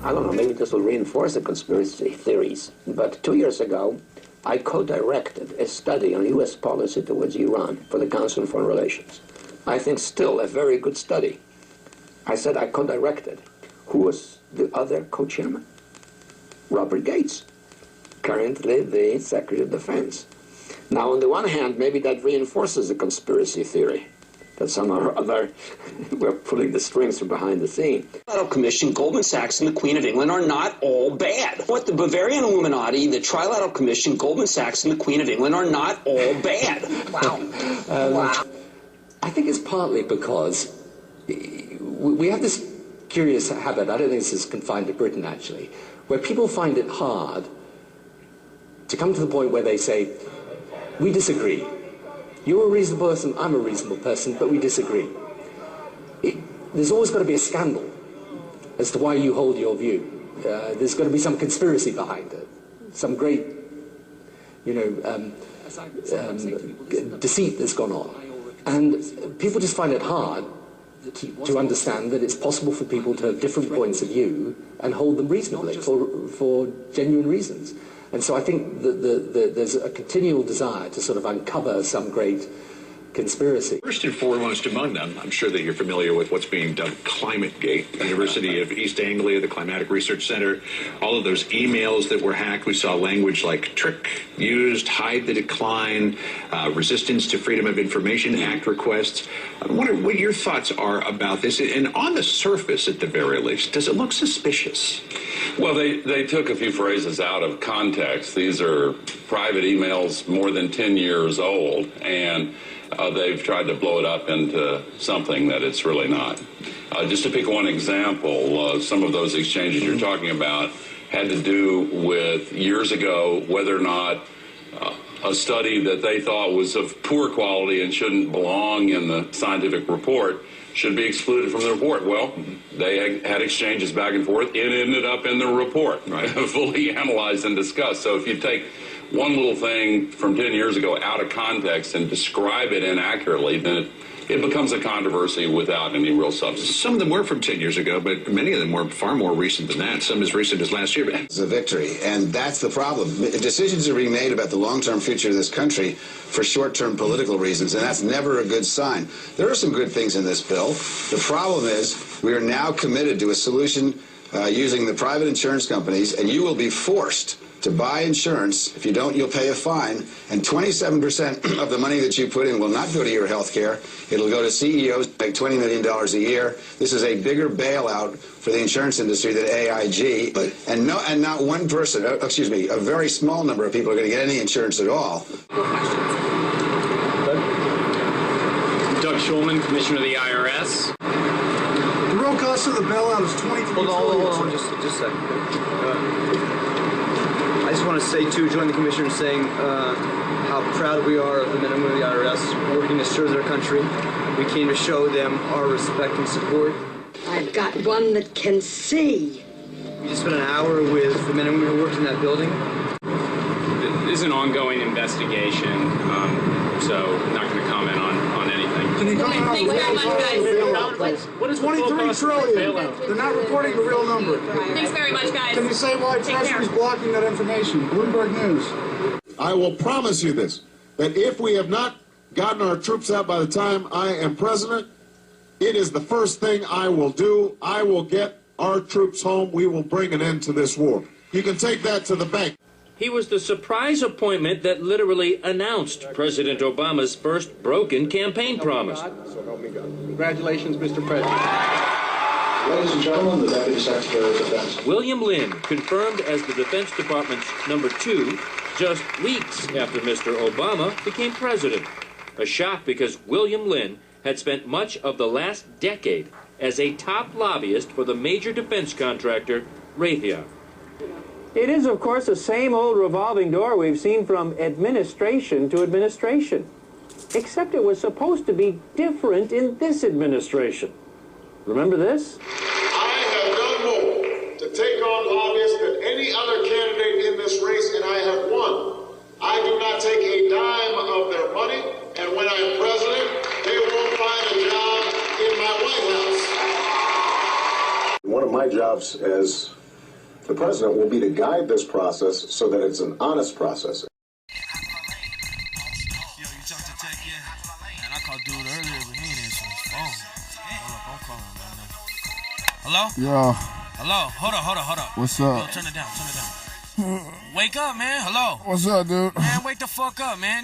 I don't know, maybe this will reinforce the conspiracy theories, but 2 years ago, I co-directed a study on U.S. policy towards Iran for the Council on Foreign Relations. I think still a very good study. I said I co-directed. Who was the other co-chairman? Robert Gates, currently the Secretary of Defense. Now, on the one hand, maybe that reinforces the conspiracy theory, that somehow or other we're pulling the strings from behind the scene. The Tri-lateral Commission, Goldman Sachs, and the Queen of England are not all bad. What the Bavarian Illuminati, the Tri-lateral Commission, Goldman Sachs, and the Queen of England are not all bad. Wow. Wow. I think it's partly because we have this curious habit, I don't think this is confined to Britain actually, where people find it hard to come to the point where they say, we disagree. You're a reasonable person, I'm a reasonable person, but we disagree. There's always got to be a scandal as to why you hold your view. There's got to be some conspiracy behind it, some great, deceit that's gone on. And people just find it hard to understand that it's possible for people to have different points of view and hold them reasonably for genuine reasons. And so I think that there's a continual desire to sort of uncover some great conspiracy. First and foremost among them, I'm sure that you're familiar with what's being dubbed ClimateGate. University of East Anglia, the Climatic Research Center, all of those emails that were hacked. We saw language like trick used, hide the decline, resistance to Freedom of Information Act requests. I wonder what your thoughts are about this. And on the surface, at the very least, does it look suspicious? Well, they took a few phrases out of context. These are private emails more than 10 years old, and they've tried to blow it up into something that it's really not. Just to pick one example, some of those exchanges you're talking about had to do with years ago whether or not a study that they thought was of poor quality and shouldn't belong in the scientific report should be excluded from the report. Well, they had exchanges back and forth. It ended up in the report, right? Fully analyzed and discussed. So if you take one little thing from 10 years ago out of context and describe it inaccurately, then it becomes a controversy without any real substance. Some of them were from 10 years ago, but many of them were far more recent than that, some as recent as last year. It's a victory, and that's the problem. Decisions are being made about the long-term future of this country for short-term political reasons, and that's never a good sign. There are some good things in this bill. The problem is we are now committed to a solution using the private insurance companies, and you will be forced to buy insurance. If you don't, you'll pay a fine. And 27% of the money that you put in will not go to your health care. It'll go to CEOs who make $20 million a year. This is a bigger bailout for the insurance industry than AIG. And not one person, excuse me, a very small number of people are going to get any insurance at all. Doug Schulman, Commissioner of the IRS. The real cost of the bailout is $23 trillion. Hold on, just a second. I just want to say, too, join the Commissioner in saying how proud we are of the men and women of the IRS working to serve their country. We came to show them our respect and support. I've got one that can see. We just spent an hour with the men and women who worked in that building. This is an ongoing investigation, so I'm not going to comment on anything. Can you comment on the real cost of the bailout? What is $23 trillion? They're not reporting the real number. Thanks very much, guys. Can you say why Treasury's blocking that information? Bloomberg News. I will promise you this, that if we have not gotten our troops out by the time I am president, it is the first thing I will do. I will get our troops home. We will bring an end to this war. You can take that to the bank. He was the surprise appointment that literally announced President Obama's first broken campaign promise. Congratulations, Mr. President. Ladies and gentlemen, the Deputy Secretary of Defense. William Lynn, confirmed as the Defense Department's #2 just weeks after Mr. Obama became president. A shock because William Lynn had spent much of the last decade as a top lobbyist for the major defense contractor, Raytheon. It is, of course, the same old revolving door we've seen from administration to administration. Except it was supposed to be different in this administration. Remember this? I have done more to take on lobbyists than any other candidate in this race, and I have won. I do not take a dime of their money, and when I'm president, they won't find a job in my White House. One of my jobs as The president will be to guide this process so that it's an honest process. Yo, you talked to Tech yet? Man, I called dude earlier, but he ain't answering his phone. Hold up, I'm calling him right now. Hello? Yo. Hello? Hold up. What's up? Yo, turn it down. Wake up, man. Hello? What's up, dude? Man, wake the fuck up, man.